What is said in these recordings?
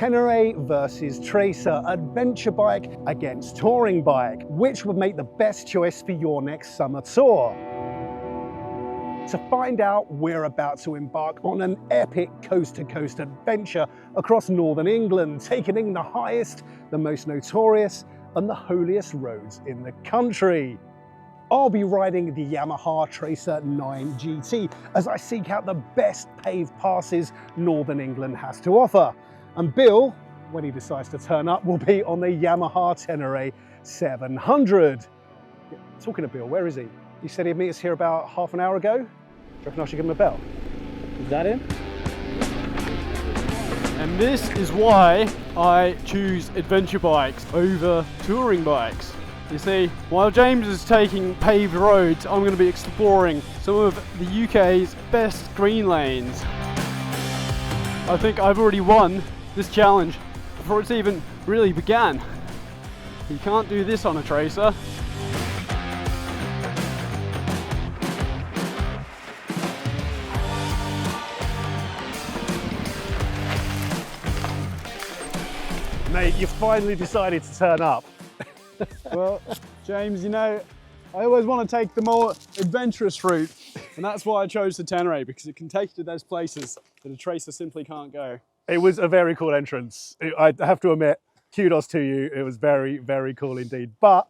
Tenere versus Tracer, adventure bike against touring bike. Which would make the best choice for your next summer tour? To find out, we're about to embark on an epic coast-to-coast adventure across northern England, taking in the highest, the most notorious, and the holiest roads in the country. I'll be riding the Yamaha Tracer 9 GT as I seek out the best paved passes northern England has to offer. And Bill, when he decides to turn up, will be on the Yamaha Tenere 700. Talking to Bill, where is he? He said he'd meet us here about half an hour ago. Do you reckon I should give him a bell? Is that him? And this is why I choose adventure bikes over touring bikes. You see, while James is taking paved roads, I'm going to be exploring some of the UK's best green lanes. I think I've already won this challenge before it's even really began. You can't do this on a Tracer. Mate, you finally decided to turn up. Well, James, you know, I always want to take the more adventurous route, and that's why I chose the Tenere, because it can take you to those places that a Tracer simply can't go. It was a very cool entrance. I have to admit, kudos to you. It was very, very cool indeed. But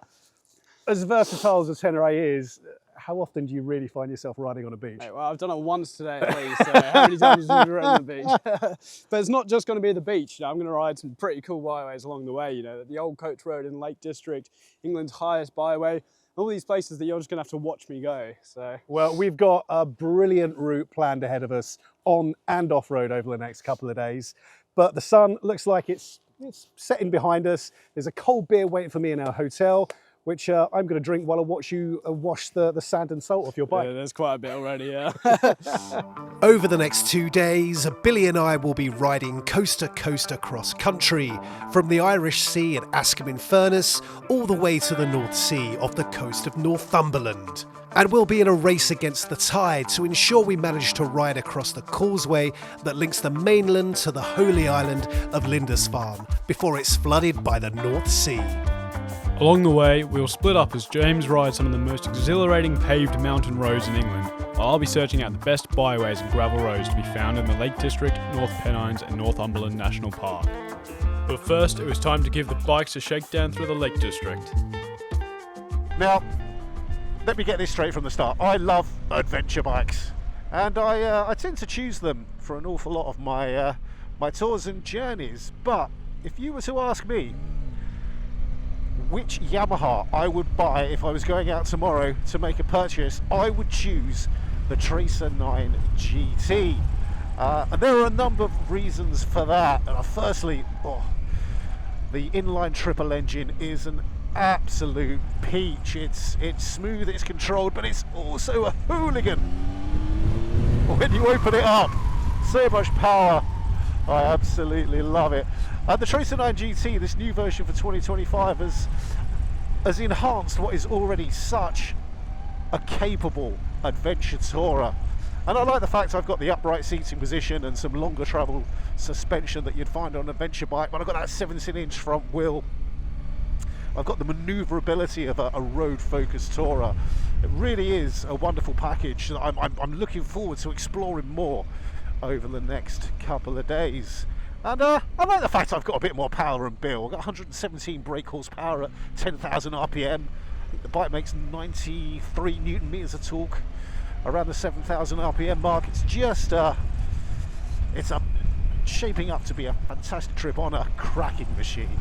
as versatile as a Tenere is, how often do you really find yourself riding on a beach? Hey, well, I've done it once today at least, so how many times have you ridden on the beach? But it's not just going to be the beach. You know, I'm going to ride some pretty cool byways along the way. You know, the old coach road in Lake District, England's highest byway, all these places that you're just going to have to watch me go. So, well, we've got a brilliant route planned ahead of us on and off-road over the next couple of days. But the sun looks like it's setting behind us. There's a cold beer waiting for me in our hotel, which I'm going to drink while I watch you wash the sand and salt off your bike. Yeah, there's quite a bit already, yeah. Over the next 2 days, Billy and I will be riding coast to coast across country, from the Irish Sea at Askham-in-Furness all the way to the North Sea off the coast of Northumberland. And we'll be in a race against the tide to ensure we manage to ride across the Causeway that links the mainland to the Holy Island of Lindisfarne before it's flooded by the North Sea. Along the way, we'll split up as James rides some of the most exhilarating paved mountain roads in England, while I'll be searching out the best byways and gravel roads to be found in the Lake District, North Pennines and Northumberland National Park. But first, it was time to give the bikes a shakedown through the Lake District. Now, let me get this straight from the start. I love adventure bikes, and I tend to choose them for an awful lot of my tours and journeys. But if you were to ask me which Yamaha I would buy if I was going out tomorrow to make a purchase, I would choose the Tracer 9 GT. And there are a number of reasons for that. Firstly, the inline triple engine is an absolute peach. It's smooth, it's controlled, but it's also a hooligan. When you open it up, so much power. I absolutely love it. The Tracer 9 GT, this new version for 2025, has enhanced what is already such a capable adventure tourer. And I like the fact I've got the upright seating position and some longer travel suspension that you'd find on an adventure bike, but I've got that 17-inch front wheel. I've got the manoeuvrability of a road-focused tourer. It really is a wonderful package that I'm looking forward to exploring more over the next couple of days. And I like the fact I've got a bit more power than Bill. I've got 117 brake horsepower at 10,000 RPM. I think the bike makes 93 Newton meters of torque around the 7,000 RPM mark. It's just it's shaping up to be a fantastic trip on a cracking machine.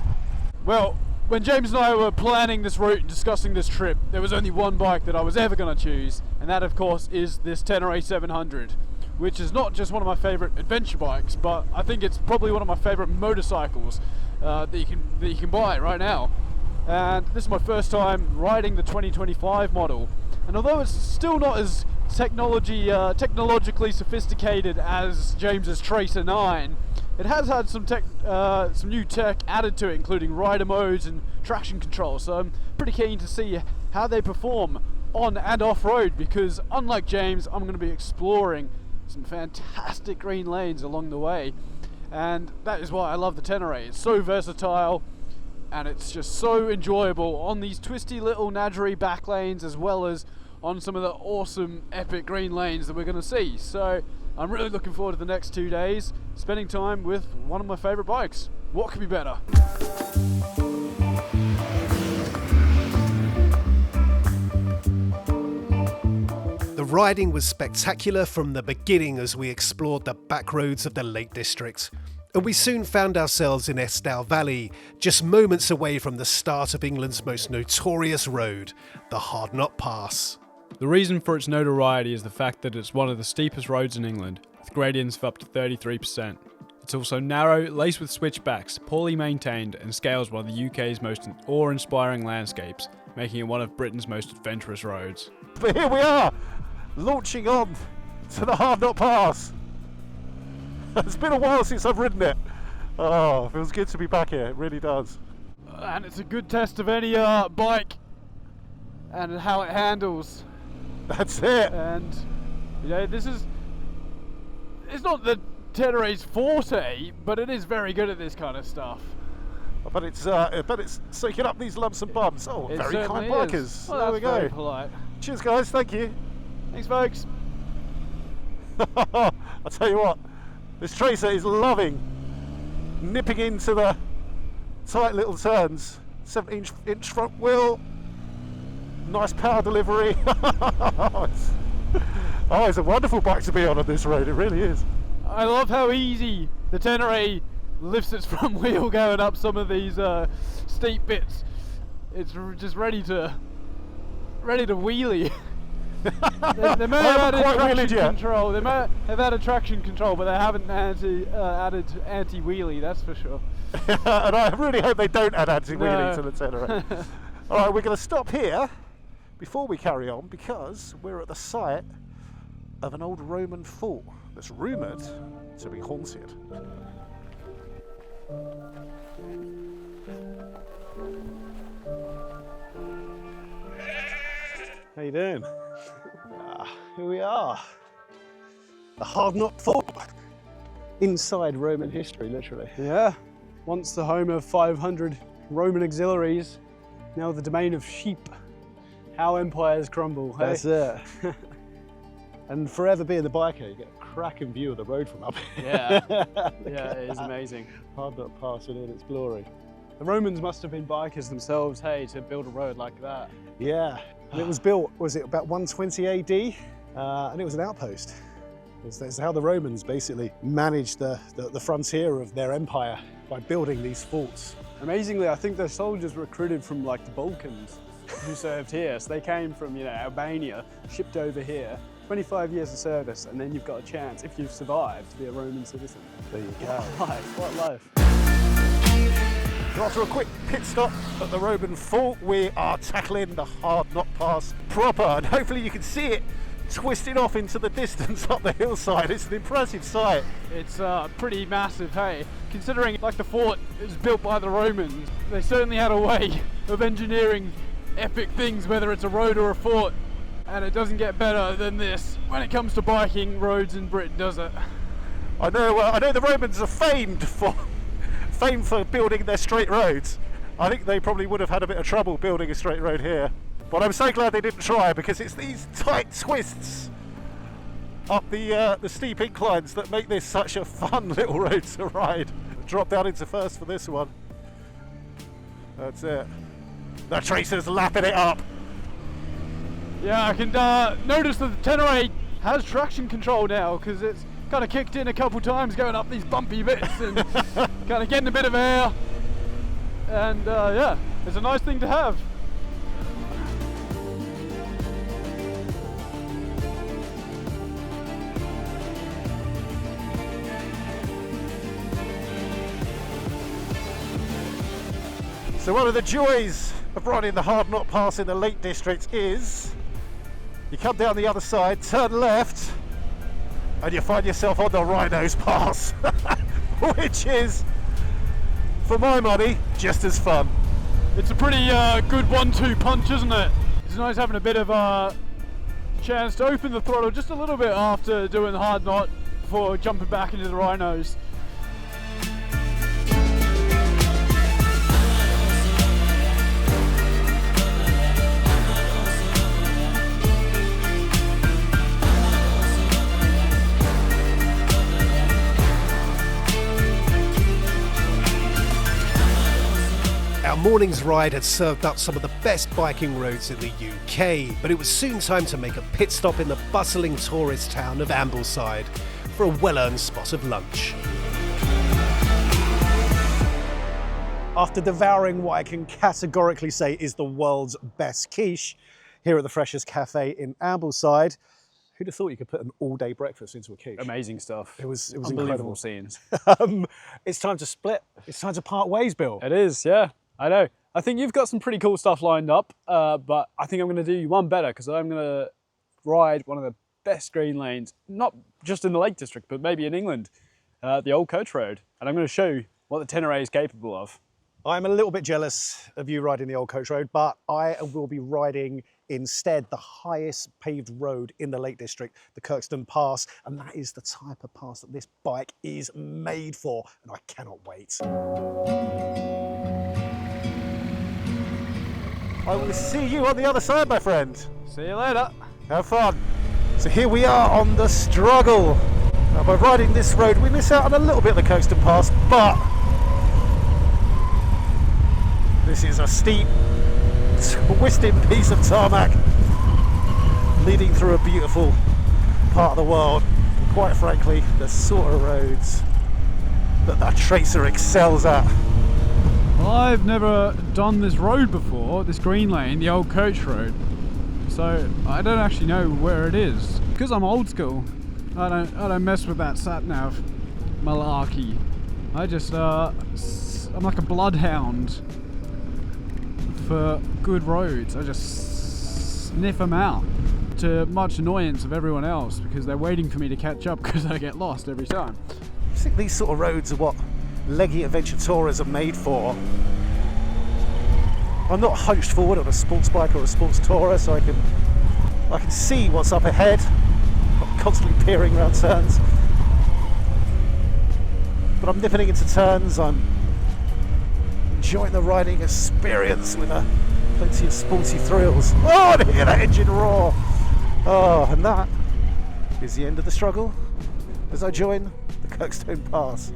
Well, when James and I were planning this route and discussing this trip, there was only one bike that I was ever going to choose, and that of course is this Tenere 700. Which is not just one of my favourite adventure bikes, but I think it's probably one of my favourite motorcycles that you can buy right now. And this is my first time riding the 2025 model. And although it's still not as technologically sophisticated as James's Tracer 9, it has had some new tech added to it, including rider modes and traction control. So I'm pretty keen to see how they perform on and off-road, because unlike James, I'm going to be exploring some fantastic green lanes along the way. and that is why I love the Tenere. It's so versatile, and it's just so enjoyable on these twisty little Nadgery back lanes, as well as on some of the awesome epic green lanes that we're going to see. So I'm really looking forward to the next 2 days, spending time with one of my favourite bikes. What could be better? The riding was spectacular from the beginning as we explored the back roads of the Lake District. And we soon found ourselves in Eskdale Valley, just moments away from the start of England's most notorious road, the Hardknott Pass. The reason for its notoriety is the fact that it's one of the steepest roads in England, with gradients of up to 33%. It's also narrow, laced with switchbacks, poorly maintained, and scales one of the UK's most awe-inspiring landscapes, making it one of Britain's most adventurous roads. But here we are, launching on to the Hardknott Pass. It's been a while since I've ridden it. Oh, it feels good to be back here, it really does. And it's a good test of any bike and how it handles. That's it. And you know, it's not the Tenere's forte, but it is very good at this kind of stuff. But it's soaking up these lumps and bumps. Oh, It very kind certainly is. bikers. Well, there we that's very go. polite. Cheers, guys. Thank you. Thanks, folks. I'll tell you what, this Tracer is loving nipping into the tight little turns. 17-inch front wheel, nice power delivery. It's a wonderful bike to be on this road, it really is. I love how easy the Tenere lifts its front wheel going up some of these steep bits. It's just ready to wheelie. They may have added traction control. They may have added traction control, but they haven't added anti-wheelie. That's for sure. And I really hope they don't add anti-wheelie to the Tenere. All right, we're going to stop here before we carry on because we're at the site of an old Roman fort that's rumoured to be haunted. How you doing? Here we are. The Hardknott Fort. Inside Roman history, literally. Yeah. Once the home of 500 Roman auxiliaries, now the domain of sheep. How empires crumble. That's it. And forever being the biker, you get a cracking view of the road from up here. Yeah, yeah, it is amazing. Hardknott Pass in all its glory. The Romans must have been bikers themselves, hey, to build a road like that. Yeah. And it was built, was it about 120 AD? And it was an outpost. That's how the Romans basically managed the frontier of their empire, by building these forts. Amazingly, I think the soldiers were recruited from like the Balkans who served here. So they came from, Albania, shipped over here, 25 years of service, and then you've got a chance, if you've survived, to be a Roman citizen. There you go. What life. So after a quick pit stop at the Roman fort, we are tackling the Hardknott Pass proper, and hopefully you can see it twisting off into the distance up the hillside. It's an impressive sight. It's pretty massive, hey. Considering like the fort is built by the Romans, they certainly had a way of engineering epic things, whether it's a road or a fort, and it doesn't get better than this when it comes to biking roads in Britain, does it? I know the Romans are famed for building their straight roads. I think they probably would have had a bit of trouble building a straight road here. But I'm so glad they didn't try, because it's these tight twists up the steep inclines that make this such a fun little road to ride. Drop down into first for this one. That's it. The Tracer's lapping it up. Yeah, I can notice that the Tenere has traction control now, because it's kind of kicked in a couple times going up these bumpy bits and kind of getting a bit of air. And yeah, it's a nice thing to have. So one of the joys of riding the Hardknott Pass in the Lake District is you come down the other side, turn left, and you find yourself on the Rhino's Pass, which is, for my money, just as fun. It's a pretty good 1-2 punch, isn't it? It's nice having a bit of a chance to open the throttle just a little bit after doing the Hardknott before jumping back into the Rhinos. Our morning's ride had served up some of the best biking roads in the UK, but it was soon time to make a pit stop in the bustling tourist town of Ambleside for a well-earned spot of lunch. After devouring what I can categorically say is the world's best quiche here at the Freshers Cafe in Ambleside, who'd have thought you could put an all-day breakfast into a quiche? Amazing stuff. It was Unbelievable incredible. scenes. It's time to split. It's time to part ways, Bill. It is, yeah. I know. I think you've got some pretty cool stuff lined up, but I think I'm going to do you one better because I'm going to ride one of the best green lanes, not just in the Lake District, but maybe in England, the old coach road. And I'm going to show you what the Tenere is capable of. I'm a little bit jealous of you riding the old coach road, but I will be riding instead the highest paved road in the Lake District, the Kirkstone Pass, and that is the type of pass that this bike is made for, and I cannot wait. I will see you on the other side, my friend. See you later. Have fun. So here we are on the struggle. Now by riding this road we miss out on a little bit of the Kirkstone Pass, but this is a steep, twisting piece of tarmac leading through a beautiful part of the world. And quite frankly, the sort of roads that the Tracer excels at. Well, I've never done this road before, this green lane, the old coach road. So I don't actually know where it is. Because I'm old school, I don't mess with that sat-nav malarkey. I just, I'm like a bloodhound for good roads. I just sniff them out to much annoyance of everyone else because they're waiting for me to catch up because I get lost every time. I think these sort of roads are what leggy adventure tourers are made for. I'm not hunched forward on a sports bike or a sports tourer, so I can see what's up ahead. I'm constantly peering around turns. But I'm nipping into turns, I'm enjoying the riding experience with plenty of sporty thrills. Oh, to hear that engine roar! Oh, and that is the end of the struggle as I join the Kirkstone Pass.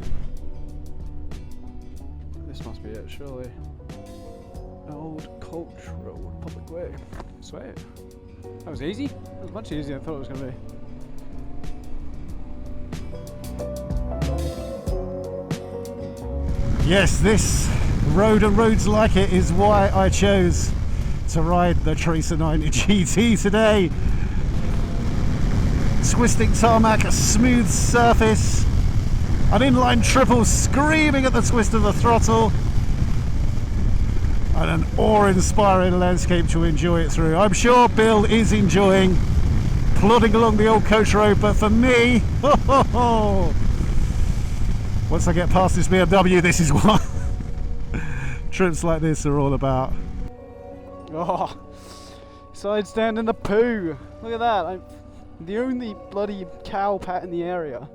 This must be it, surely. Old Coach Road, public way. Sweet. That was easy. That was much easier than I thought it was going to be. Yes, this road and roads like it is why I chose to ride the Tracer 9 GT today. Twisting tarmac, a smooth surface, an inline triple screaming at the twist of the throttle, and an awe-inspiring landscape to enjoy it through. I'm sure Bill is enjoying plodding along the old coach road, but for me, once I get past this BMW, this is what trips like this are all about. Oh, side stand in the poo. Look at that. I'm the only bloody cow pat in the area,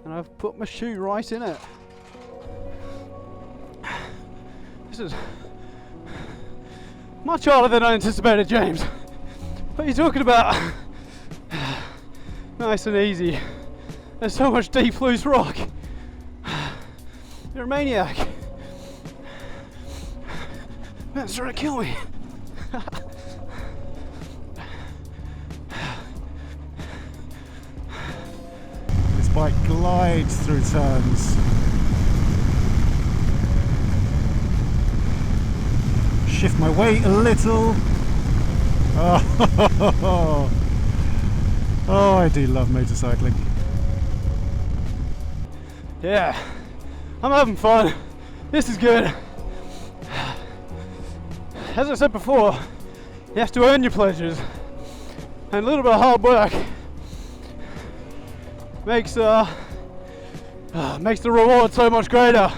and I've put my shoe right in it. This is much harder than I anticipated, James. What are you talking about? Nice and easy. There's so much deep loose rock. You're a maniac. Man's trying to kill me. This bike glides through turns. Shift my weight a little. Oh, oh, I do love motorcycling. Yeah, I'm having fun. This is good. As I said before, you have to earn your pleasures, and a little bit of hard work makes the reward so much greater.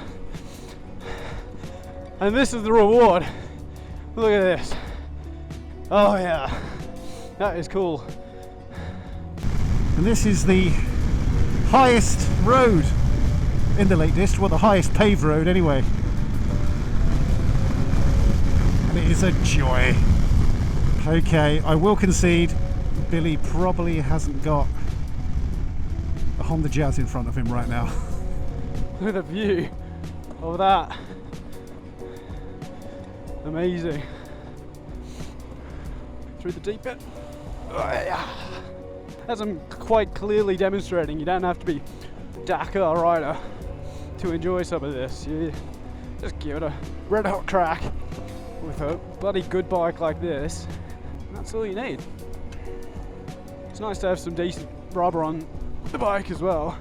And this is the reward. Look at this. Oh yeah, that is cool. And this is the highest road in the Lake District, well, the highest paved road anyway. And it is a joy. Okay, I will concede, Billy probably hasn't got a Honda Jazz in front of him right now. Look at the view of that. Amazing. Through the deep end. As I'm quite clearly demonstrating, you don't have to be a Dakar rider to enjoy some of this. You just give it a red hot crack with a bloody good bike like this. That's all you need. It's nice to have some decent rubber on the bike as well,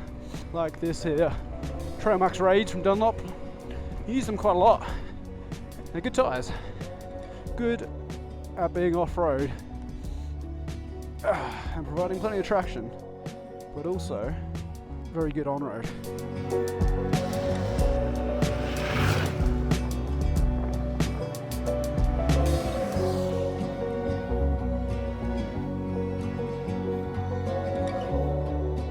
like this here. Trail Max Raids from Dunlop. Use them quite a lot. They're good tyres. Good at being off-road and providing plenty of traction, but also very good on-road.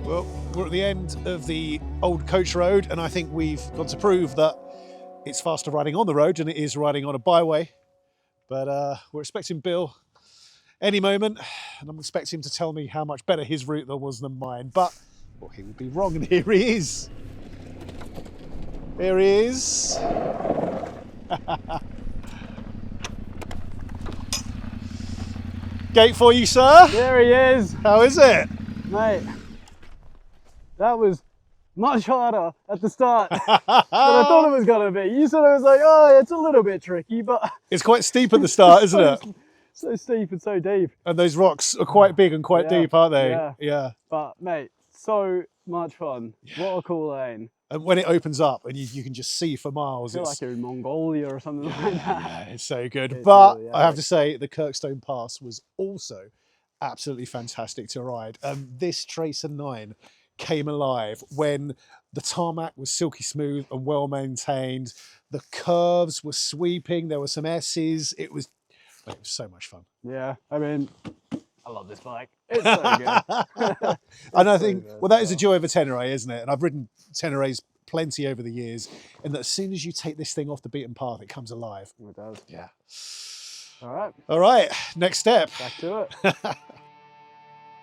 Well, we're at the end of the old coach road, and I think we've got to prove that it's faster riding on the road than it is riding on a byway. But we're expecting Bill any moment, and I'm expecting him to tell me how much better his route was than mine. But well, he would be wrong, and here he is. Here he is. Gate for you, sir. There he is, How is it? mate. That was much harder at the start than I thought it was gonna be. You said it was like, oh, it's a little bit tricky, but It's quite steep at the start, isn't it? so steep and so deep. And those rocks are quite big and quite Yeah, deep, aren't they? yeah. Yeah. But mate, so much fun. What a cool lane. And when it opens up and you can just see for I miles, feel it's, like you're in Mongolia or something like that. yeah, it's so good. It's But really I have epic. to say, the Kirkstone Pass was also absolutely fantastic to ride. This Tracer 9 came alive when the tarmac was silky smooth and well maintained. The curves were sweeping. There were some S's. It was so much fun. Yeah, I mean, I love this bike. It's so good. And I so think, good, well, that is a yeah. joy of a Tenere, isn't it? And I've ridden Teneres plenty over the years, and that as soon as you take this thing off the beaten path, it comes alive. It does. Yeah. All All right, next step. back to it.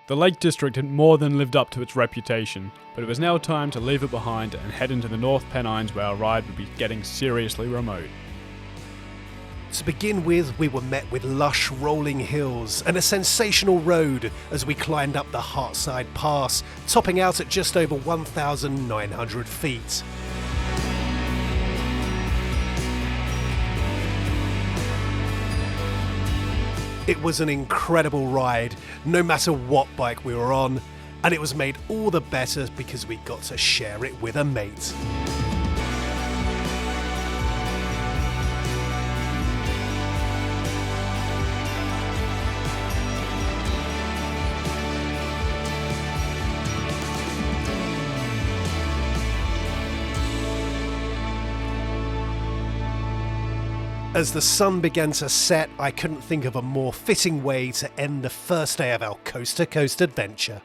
The Lake District had more than lived up to its reputation, but it was now time to leave it behind and head into the North Pennines, where our ride would be getting seriously remote. To begin with, we were met with lush rolling hills and a sensational road as we climbed up the Hartside Pass, topping out at just over 1,900 feet. It was an incredible ride, no matter what bike we were on, and it was made all the better because we got to share it with a mate. As the sun began to set, I couldn't think of a more fitting way to end the first day of our coast-to-coast adventure.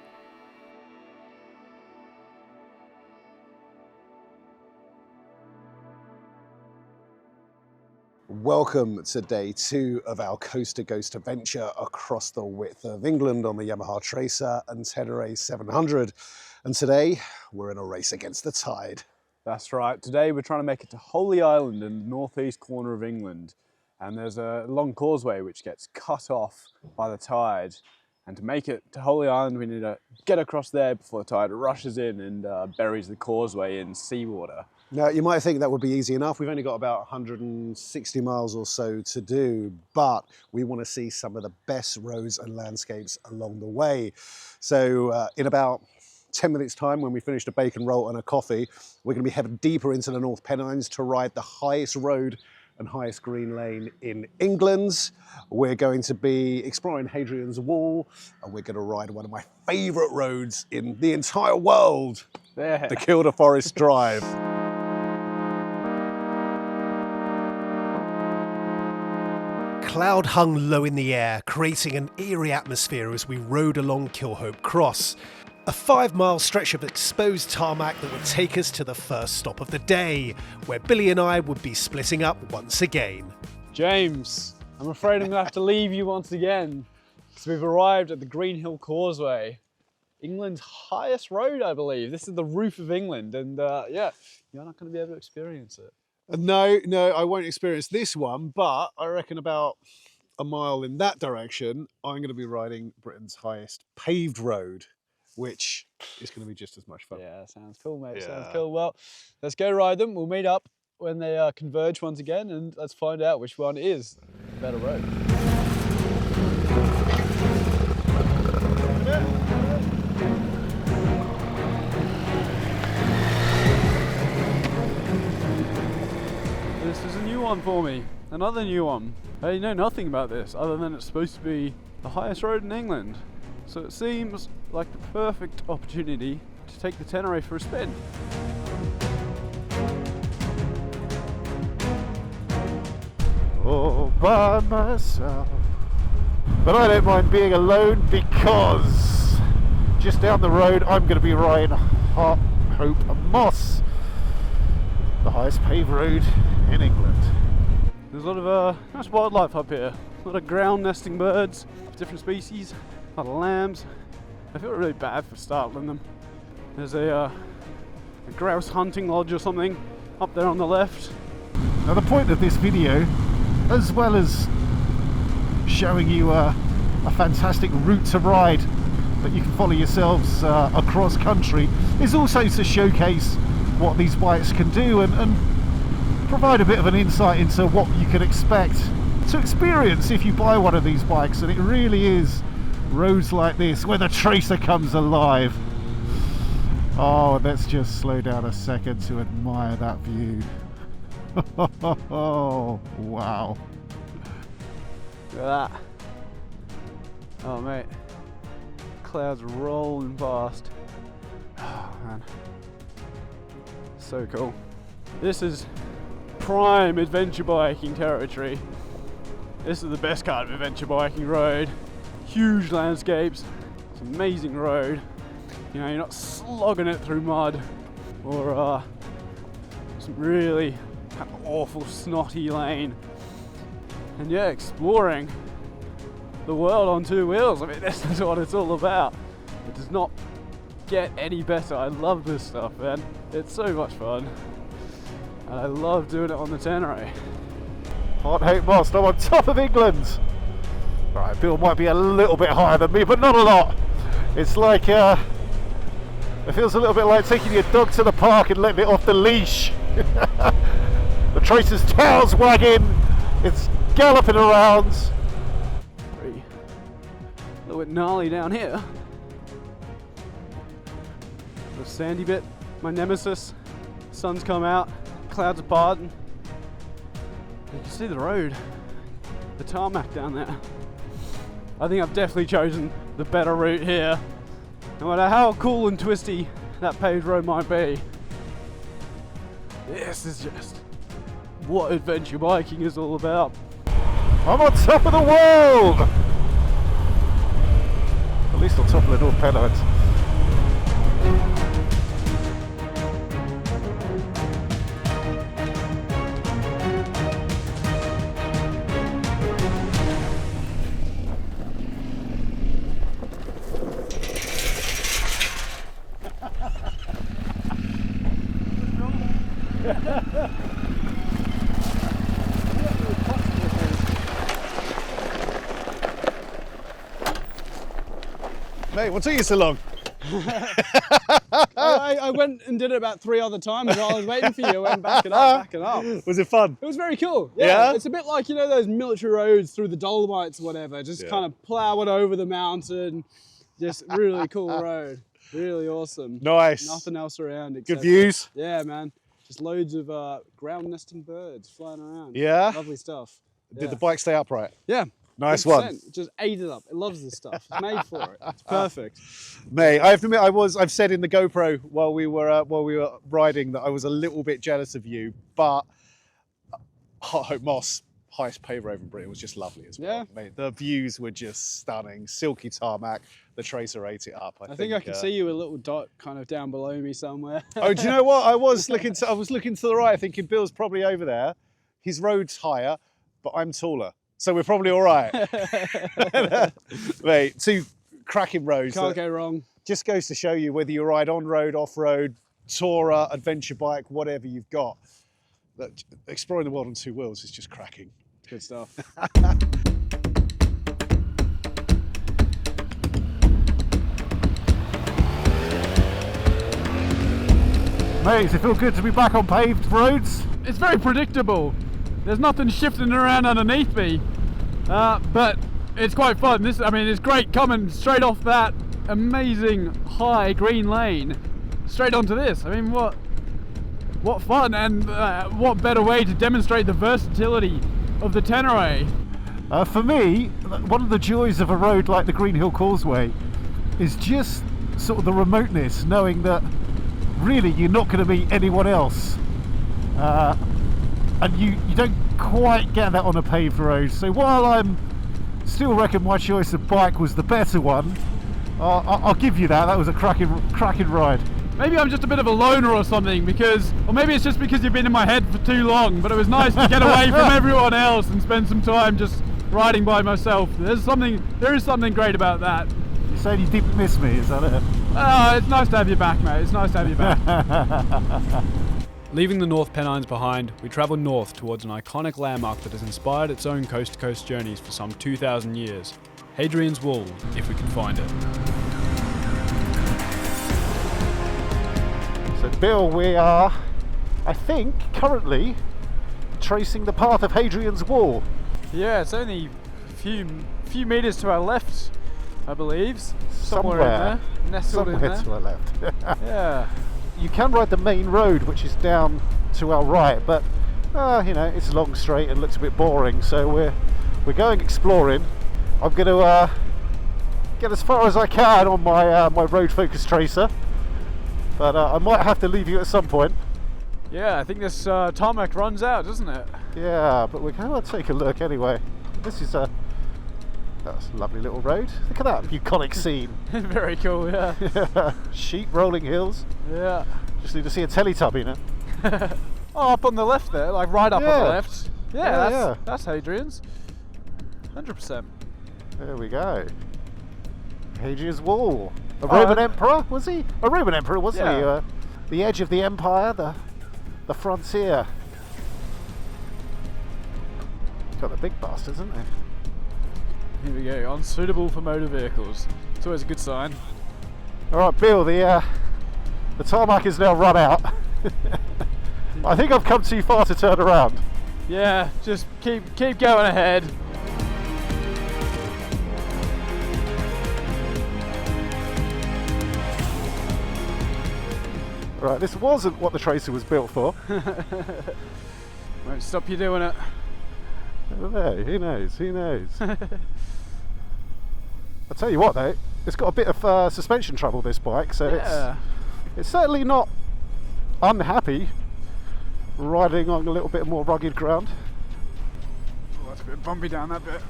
Welcome to day 2 of our coast-to-coast adventure across the width of England on the Yamaha Tracer and Tenere 700. And today, we're in a race against the tide. That's right. Today we're trying to make it to Holy Island in the northeast corner of England. And there's a long causeway which gets cut off by the tide. And to make it to Holy Island, we need to get across there before the tide rushes in and buries the causeway in seawater. Now, you might think that would be easy enough. We've only got about 160 miles or so to do, but we want to see some of the best roads and landscapes along the way. So in about 10 minutes time, when we finished a bacon roll and a coffee, we're going to be heading deeper into the North Pennines to ride the highest road and highest green lane in England. We're going to be exploring Hadrian's Wall, and we're going to ride one of my favourite roads in the entire world, There. the Kielder Forest Drive. Cloud hung low in the air, creating an eerie atmosphere as we rode along Kilhope Cross, a 5-mile stretch of exposed tarmac that would take us to the first stop of the day, where Billy and I would be splitting up once again. James, I'm afraid I'm going to have to leave you once again, because we've arrived at the Greenhill Causeway, England's highest road, I believe. This is the roof of England, and yeah, you're not going to be able to experience it. No, I won't experience this one, but I reckon about a mile in that direction, I'm going to be riding Britain's highest paved road, which is going to be just as much fun. Yeah, sounds cool, mate. Sounds Yeah. cool. Well, let's go ride them. We'll meet up when they converge once again, and let's find out which one is the better road. This is a new one for me. Another new one. I know nothing about this other than it's supposed to be the highest road in England. So it seems like the perfect opportunity to take the Tenere for a spin. All by myself. But I don't mind being alone because just down the road I'm going to be riding Harthope Moss, the highest paved road in England. There's a lot of nice wildlife up here. A lot of ground nesting birds, different species, a lot of lambs. I feel really bad for startling them. There's a grouse hunting lodge or something up there on the left. Now the point of this video, as well as showing you a fantastic route to ride that you can follow yourselves across country, is also to showcase what these bikes can do and provide a bit of an insight into what you can expect to experience if you buy one of these bikes. And it really is roads like this where the Tracer comes alive. Oh, let's just slow down a second to admire that view. Oh, wow. Look at that. Oh, mate. Clouds rolling past. Oh, man. So cool. This is prime adventure biking territory. This is the best kind of adventure biking road. Huge landscapes. It's an amazing road. You know, you're not slogging it through mud or some really awful snotty lane. And yeah, exploring the world on two wheels. I mean, this is what it's all about. It does not get any better. I love this stuff, man. It's so much fun. And I love doing it on the Tenere. Harthope Moss, I'm on top of England. Right, Bill might be a little bit higher than me, but not a lot. It's like, it feels a little bit like taking your dog to the park and letting it off the leash. The Tracer's tail's wagging, it's galloping around. A little bit gnarly down here. The sandy bit, my nemesis. Sun's come out, clouds are parting. You can see the road, the tarmac down there. I think I've definitely chosen the better route here. No matter how cool and twisty that paved road might be, this is just what adventure biking is all about. I'm on top of the world! At least on top of the North Pennines. Mate, what took you so long? I went and did it about 3 other times while I was waiting for you. I went back and up. Was it fun? It was very cool. Yeah? It's a bit like, you know, those military roads through the Dolomites or whatever. Just kind of plowing over the mountain. Just really cool road. Really awesome. Nice. Nothing else around. Good Except views? Yeah, man. Just loads of ground nesting birds flying around. Yeah? Lovely stuff. Did the bike stay upright? Yeah. Nice 100%. one. It just ate it up. It loves this stuff. It's made for it. It's perfect. Mate, I have to admit, I've said in the GoPro while we were riding that I was a little bit jealous of you, but Harthope Moss, highest paved road in Britain, was just lovely as well. Yeah. Mate, the views were just stunning. Silky tarmac. The Tracer ate it up. I think I can see you a little dot kind of down below me somewhere. Oh, do you know what? I was looking to the right, thinking Bill's probably over there. His road's higher, but I'm taller. So we're probably all right. Mate, 2 cracking roads. Can't go wrong. Just goes to show you whether you ride on-road, off-road, tourer, adventure bike, whatever you've got. that exploring the world on two wheels is just cracking. Good stuff. Mate, does it feel good to be back on paved roads? It's very predictable. There's nothing shifting around underneath me, but it's quite fun. I mean, it's great coming straight off that amazing high green lane, straight onto this. I mean, what fun, and what better way to demonstrate the versatility of the Tenere? For me, one of the joys of a road like the Green Hill Causeway is just sort of the remoteness, knowing that really you're not going to meet anyone else, and you don't quite get that on a paved road. So while I'm still reckon my choice of bike was the better one, I'll give you that. That was a cracking ride. Maybe I'm just a bit of a loner or something, or maybe it's just because you've been in my head for too long, but it was nice to get away from everyone else and spend some time just riding by myself. There is something great about that. You're saying you didn't miss me, is that it? It's nice to have you back, mate. It's nice to have you back. Leaving the North Pennines behind, we travel north towards an iconic landmark that has inspired its own coast-to-coast journeys for some 2,000 years. Hadrian's Wall, if we can find it. So Bill, we are, I think, currently tracing the path of Hadrian's Wall. Yeah, it's only a few meters to our left, I believe. Somewhere in there, nestled in there. To our left. Yeah. You can ride the main road, which is down to our right, but you know, it's long straight and looks a bit boring. So we're going exploring. I'm going to get as far as I can on my my road focused Tracer, but I might have to leave you at some point. Yeah, I think this tarmac runs out, doesn't it? Yeah, but we're going to take a look anyway. This is that's a lovely little road. Look at that bucolic scene. Very cool, yeah. Sheep rolling hills. Yeah. Just need to see a Teletubby now. Oh, up on the left there, like right up on the left. Yeah, that's Hadrian's. 100%. There we go. Hadrian's Wall. A Roman emperor, was he? A Roman emperor, wasn't he? The edge of the empire, the frontier. Got the big bastards, isn't they? Here we go, unsuitable for motor vehicles. It's always a good sign. Alright, Bill, the tarmac is now run out. I think I've come too far to turn around. Yeah, just keep going ahead. Right, this wasn't what the Tracer was built for. Won't stop you doing it. I don't know, who knows, who knows. I'll tell you what though, it's got a bit of suspension trouble, this bike, so it's certainly not unhappy riding on a little bit more rugged ground. Oh, that's a bit bumpy down that bit.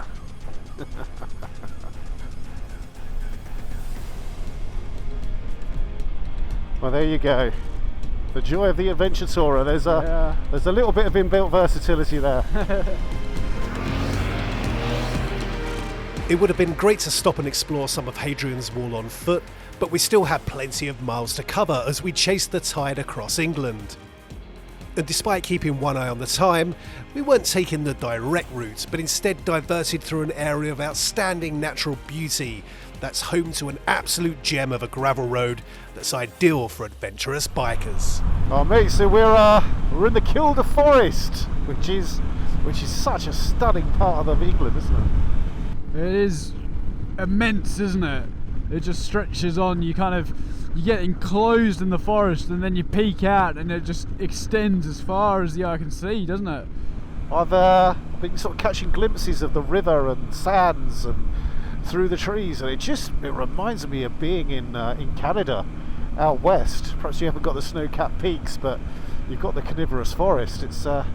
Well, there you go. The joy of the adventure tourer. There's a little bit of inbuilt versatility there. It would have been great to stop and explore some of Hadrian's Wall on foot, but we still had plenty of miles to cover as we chased the tide across England. And despite keeping one eye on the time, we weren't taking the direct route, but instead diverted through an area of outstanding natural beauty that's home to an absolute gem of a gravel road that's ideal for adventurous bikers. Oh mate, so we're in the Kielder Forest, which is such a stunning part of England, isn't it? It is immense, isn't it? It just stretches on. You get enclosed in the forest, and then you peek out, and it just extends as far as the eye can see, doesn't it? I've been sort of catching glimpses of the river and sands and through the trees, and it reminds me of being in Canada, out west. Perhaps you haven't got the snow-capped peaks, but you've got the coniferous forest. It's a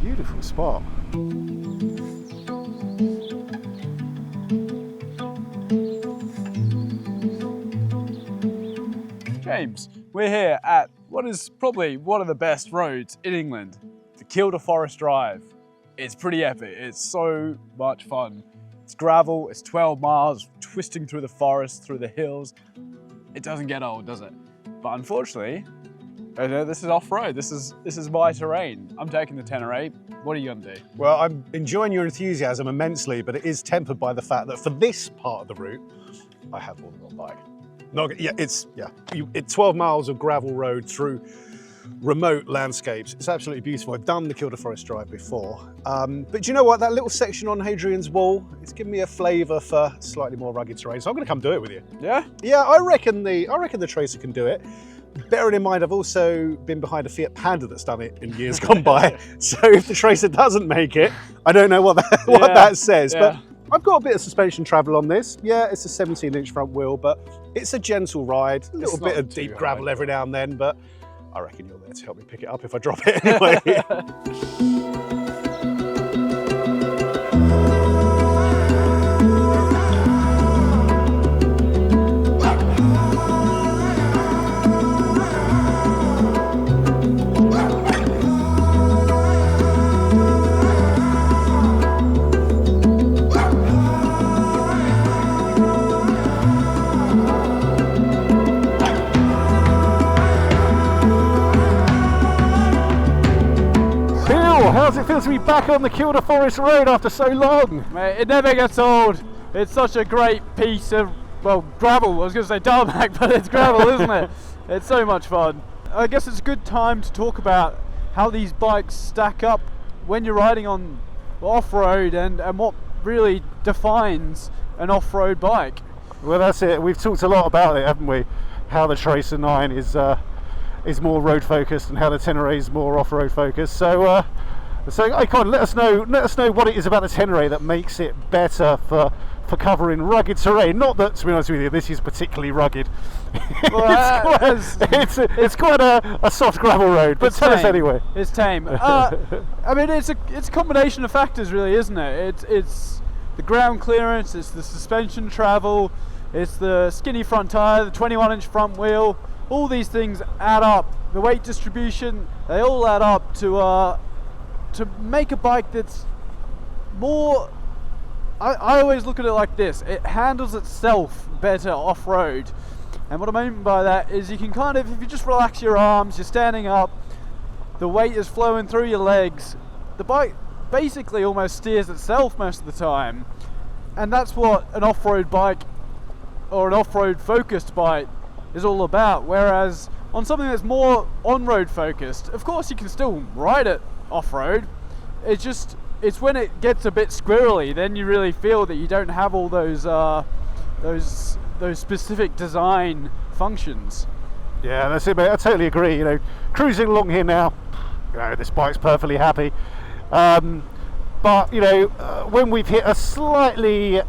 beautiful spot. James, we're here at what is probably one of the best roads in England, the Kielder Forest Drive. It's pretty epic, it's so much fun. It's gravel, it's 12 miles, twisting through the forest, through the hills. It doesn't get old, does it? But unfortunately, This is off-road. This is my terrain. I'm taking the Tenere. What are you gonna do? Well, I'm enjoying your enthusiasm immensely, but it is tempered by the fact that for this part of the route, I have more than one bike. It's 12 miles of gravel road through remote landscapes. It's absolutely beautiful. I've done the Kielder Forest drive before, but do you know what? That little section on Hadrian's Wall, it's given me a flavour for slightly more rugged terrain. So I'm going to come do it with you. Yeah? Yeah, I reckon the Tracer can do it. Bearing in mind, I've also been behind a Fiat Panda that's done it in years gone by. So if the Tracer doesn't make it, I don't know what that says. Yeah. But I've got a bit of suspension travel on this. Yeah, it's a 17-inch front wheel, but it's a gentle ride. A little bit of deep gravel every now and then, but I reckon you're there to help me pick it up if I drop it anyway. How's it feel to be back on the Kielder Forest Road after so long? Mate, it never gets old. It's such a great piece of, well, gravel. I was going to say tarmac, but it's gravel, isn't it? It's so much fun. I guess it's a good time to talk about how these bikes stack up when you're riding on off-road and what really defines an off-road bike. Well, that's it. We've talked a lot about it, haven't we? How the Tracer 9 is more road focused and how the Tenere is more off-road focused. So Icon, let us know what it is about the Tenere that makes it better for covering rugged terrain. Not that, to be honest with you, this is particularly rugged. Well, it's quite a soft gravel road, but tell us anyway. It's tame. I mean, it's a combination of factors, really, isn't it? It's the ground clearance, it's the suspension travel, it's the skinny front tyre, the 21-inch front wheel. All these things add up. The weight distribution, they all add up to make a bike that's more. I always look at it like this: it handles itself better off-road. And what I mean by that is you can kind of, if you just relax your arms, you're standing up, the weight is flowing through your legs, the bike basically almost steers itself most of the time. And that's what an off-road bike or an off-road focused bike is all about. Whereas on something that's more on-road focused, of course you can still ride it off-road. It's when it gets a bit squirrely, then you really feel that you don't have all those specific design functions. Yeah, that's it, mate. I totally agree. You know, cruising along here now, you know, this bike's perfectly happy. But you know, when we've hit a slightly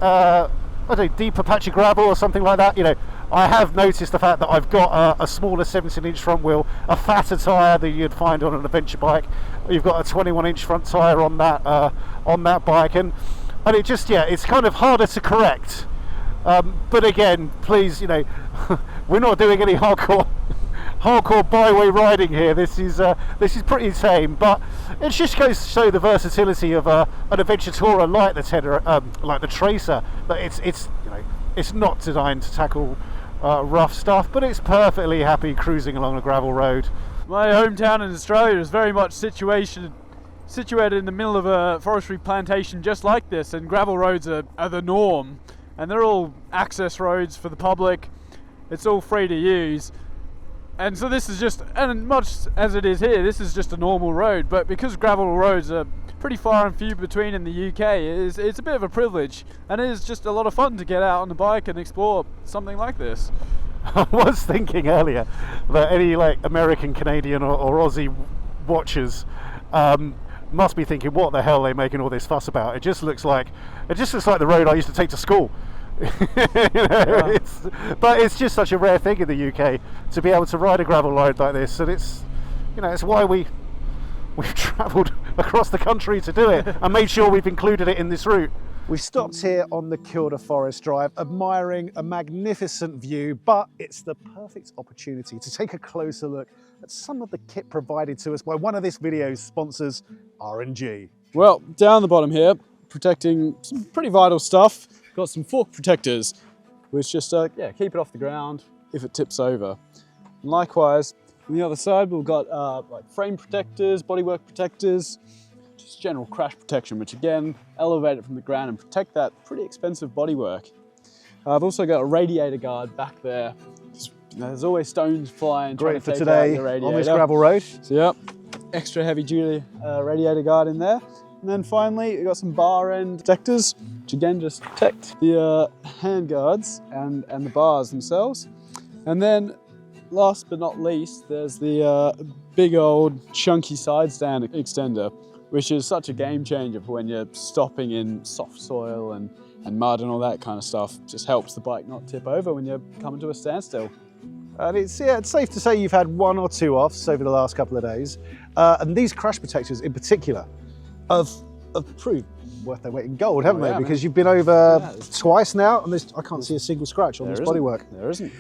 deeper patch of gravel or something like that, you know, I have noticed the fact that I've got a smaller 17-inch front wheel, a fatter tyre than you'd find on an adventure bike. You've got a 21-inch front tyre on that bike, and it just, yeah, it's kind of harder to correct. But again, please, you know, we're not doing any hardcore byway riding here. This is pretty tame, but it just goes to show the versatility of an adventure tourer like the Tenere, like the Tracer. That it's you know, it's not designed to tackle rough stuff, but it's perfectly happy cruising along a gravel road. My hometown in Australia is very much situated in the middle of a forestry plantation just like this, and gravel roads are the norm, and they're all access roads for the public. It's all free to use. And so this is just, and much as it is here, this is just a normal road, but because gravel roads are pretty far and few between in the UK, it's a bit of a privilege, and it is just a lot of fun to get out on the bike and explore something like this. I was thinking earlier that any like American, Canadian or Aussie watchers must be thinking, what the hell are they making all this fuss about? It just looks like the road I used to take to school. You know, Yeah. But it's just such a rare thing in the UK to be able to ride a gravel road like this, and it's, you know, it's why we've travelled across the country to do it and made sure we've included it in this route. We stopped here on the Kielder Forest Drive, admiring a magnificent view, but it's the perfect opportunity to take a closer look at some of the kit provided to us by one of this video's sponsors, R&G. Well, down the bottom here, protecting some pretty vital stuff. Got some fork protectors, which just keep it off the ground if it tips over. And likewise, On the other side, we've got like frame protectors, bodywork protectors, just general crash protection, which again, elevate it from the ground and protect that pretty expensive bodywork. I've also got a radiator guard back there. There's always stones flying. Great for today on this gravel road. So yep, extra heavy duty radiator guard in there. And then finally, we've got some bar end protectors, which again just protect the hand guards and the bars themselves. And then last but not least, there's the big old chunky side stand extender, which is such a game changer for when you're stopping in soft soil and mud and all that kind of stuff. Just helps the bike not tip over when you're coming to a standstill. And it's safe to say you've had one or two offs over the last couple of days. And these crash protectors in particular have proved worth their weight in gold, haven't they? Because you've been over twice now, and I can't see a single scratch on this bodywork. There isn't.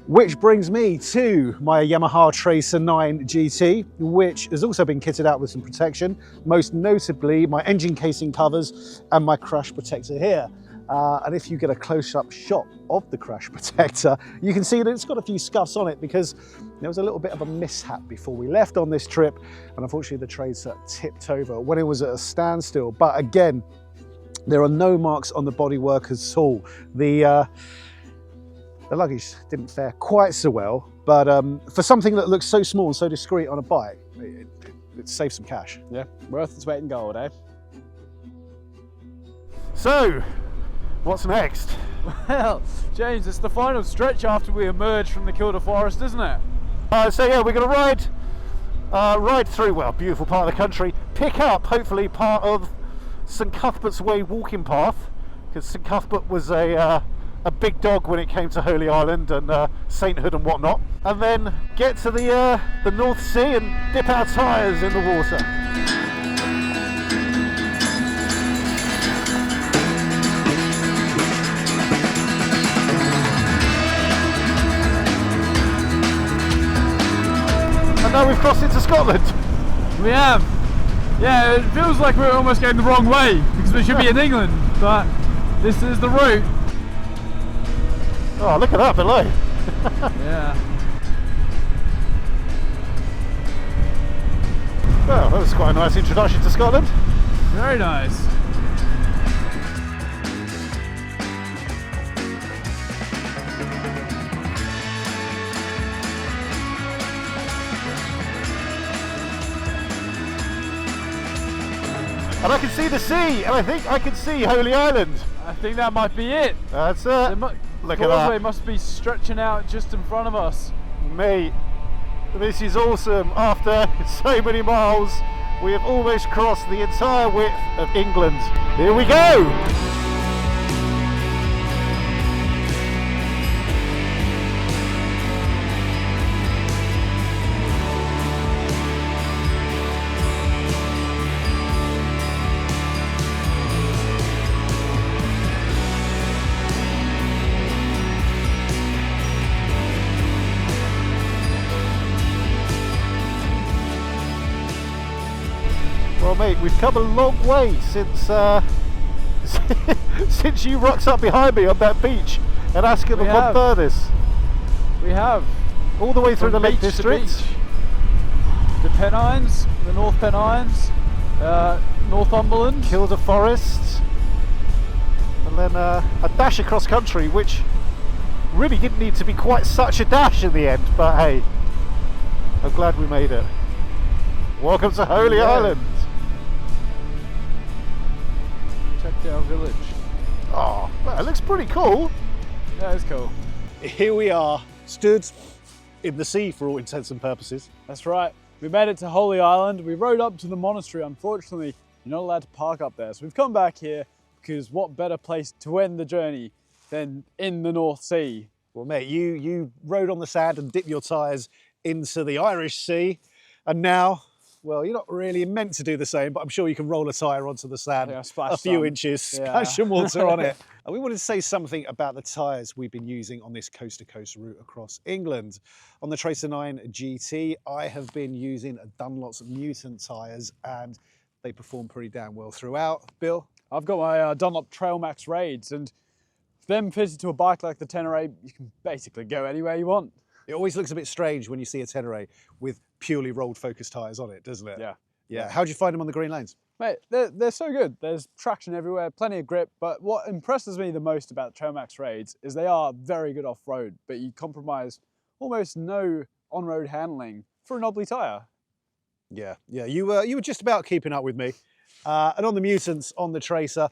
Which brings me to my Yamaha Tracer 9 GT, which has also been kitted out with some protection, most notably my engine casing covers and my crash protector here. And if you get a close-up shot of the crash protector, you can see that it's got a few scuffs on it because there was a little bit of a mishap before we left on this trip, and unfortunately the Tracer tipped over when it was at a standstill. But again, there are no marks on the bodywork at all. The luggage didn't fare quite so well, but for something that looks so small and so discreet on a bike, it saves some cash. Yeah, worth its weight in gold, eh? So, what's next? Well, James, it's the final stretch after we emerge from the Kielder Forest, isn't it? So yeah, we're going to ride through, well, beautiful part of the country, pick up hopefully part of St Cuthbert's Way walking path, because St Cuthbert was a big dog when it came to Holy Island and sainthood and whatnot, and then get to the North Sea and dip our tyres in the water. And now we've crossed into Scotland. We have. Yeah, it feels like we're almost going the wrong way because we should be in England, but this is the route. Oh, look at that below. Yeah. Well, that was quite a nice introduction to Scotland. Very nice. And I can see the sea, and I think I can see Holy Island. I think that might be it. That's it. Look at Causeway that. must be stretching out just in front of us. Mate, this is awesome. After so many miles, we have almost crossed the entire width of England. Here we go. Well, mate, we've come a long way since since you rocked up behind me on that beach at Askham upon Furness. We have. All the way through the Lake beach to District. beach. The Pennines, the North Pennines, Northumberland. Kielder Forest. And then a dash across country, which really didn't need to be quite such a dash in the end, but hey, I'm glad we made it. Welcome to Holy Island. Check our village. Oh, well, it looks pretty cool. Yeah, it's cool. Here we are, stood in the sea for all intents and purposes. That's right. We made it to Holy Island. We rode up to the monastery. Unfortunately, you're not allowed to park up there. So we've come back here because what better place to end the journey than in the North Sea? Well, mate, you rode on the sand and dipped your tyres into the Irish Sea, and now, well, you're not really meant to do the same, but I'm sure you can roll a tyre onto the sand a few inches, splash some water on it. And we wanted to say something about the tyres we've been using on this coast-to-coast route across England. On the Tracer 9 GT, I have been using Dunlop's Mutant tyres, and they perform pretty damn well throughout. Bill? I've got my Dunlop Trail Max Raids, and them fitted to a bike like the Tenere, you can basically go anywhere you want. It always looks a bit strange when you see a Tenere with purely rolled focus tyres on it, doesn't it? Yeah. Yeah. How'd you find them on the green lanes? Mate, they're so good. There's traction everywhere, plenty of grip, but what impresses me the most about Trailmax Raids is they are very good off-road, but you compromise almost no on-road handling for a knobbly tyre. Yeah, you were just about keeping up with me. And on the Mutants, on the Tracer,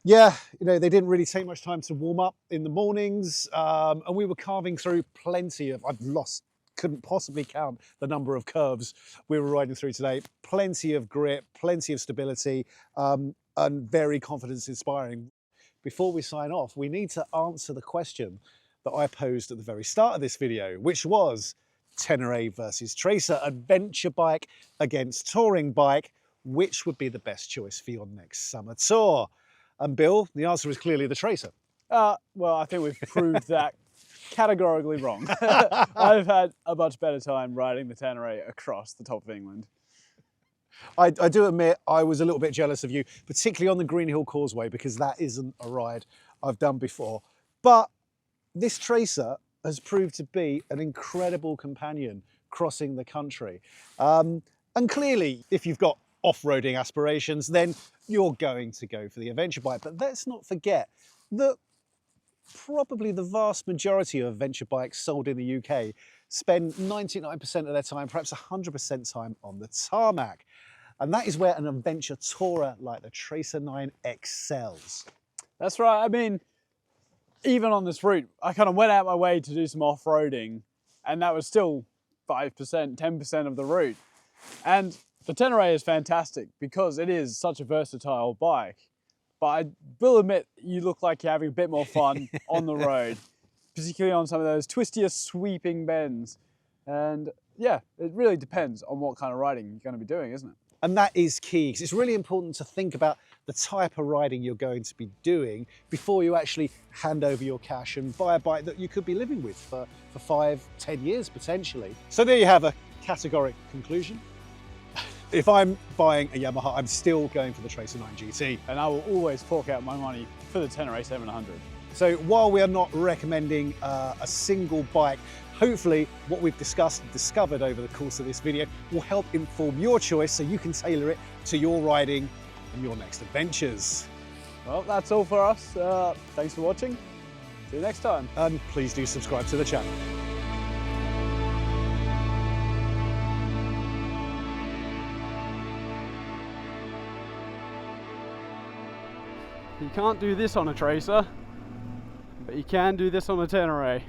yeah, you know, they didn't really take much time to warm up in the mornings, and we were carving through plenty of, couldn't possibly count the number of curves we were riding through today. Plenty of grip, plenty of stability, and very confidence inspiring. Before we sign off, we need to answer the question that I posed at the very start of this video, which was Tenere versus Tracer, adventure bike against touring bike, which would be the best choice for your next summer tour? And Bill, the answer is clearly the Tracer. Well, I think we've proved that categorically wrong. I've had a much better time riding the Tenere across the top of England. I do admit I was a little bit jealous of you, particularly on the Greenhill Causeway, because that isn't a ride I've done before. But this Tracer has proved to be an incredible companion crossing the country. And clearly, if you've got off-roading aspirations, then you're going to go for the adventure bike. But let's not forget that probably the vast majority of adventure bikes sold in the UK spend 99% of their time, perhaps 100% time on the tarmac. And that is where an adventure tourer like the Tracer 9 excels. That's right. I mean, even on this route, I kind of went out my way to do some off-roading, and that was still 5%, 10% of the route. And the Tenere is fantastic because it is such a versatile bike. But I will admit, you look like you're having a bit more fun on the road, particularly on some of those twistier, sweeping bends. And yeah, it really depends on what kind of riding you're going to be doing, isn't it? And that is key, because it's really important to think about the type of riding you're going to be doing before you actually hand over your cash and buy a bike that you could be living with for 5, 10 years potentially. So there you have a categoric conclusion. If I'm buying a Yamaha, I'm still going for the Tracer 9 GT. And I will always fork out my money for the Tenere 700. So while we are not recommending a single bike, hopefully what we've discussed and discovered over the course of this video will help inform your choice so you can tailor it to your riding and your next adventures. Well, that's all for us. Thanks for watching. See you next time. And please do subscribe to the channel. You can't do this on a Tracer, but you can do this on a Tenere.